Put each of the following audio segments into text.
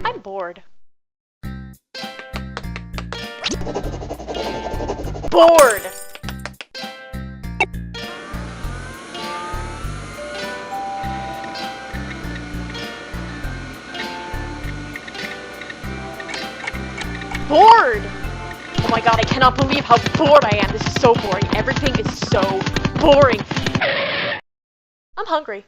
I'm bored. Bored! Bored! Oh my god, I cannot believe how bored I am. This is so boring. Everything is so boring. I'm hungry.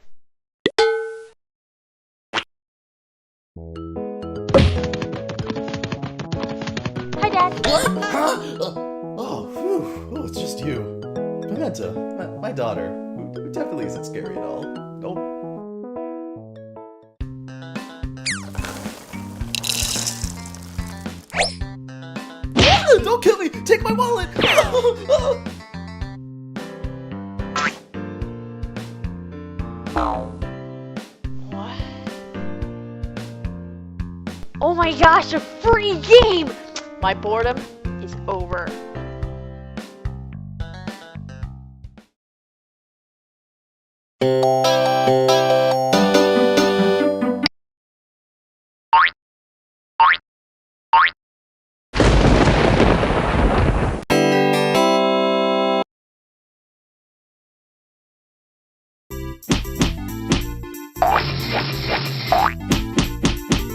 Hi, Dad. Oh, phew. Oh, it's just you. Pementa, my daughter, who definitely isn't scary at all. Nope. Don't kill me! Take my wallet! What? Oh my gosh, a free game! My boredom is over.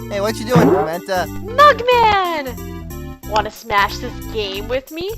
Hey, what you doing, Pementa? Mugman! Wanna smash this game with me?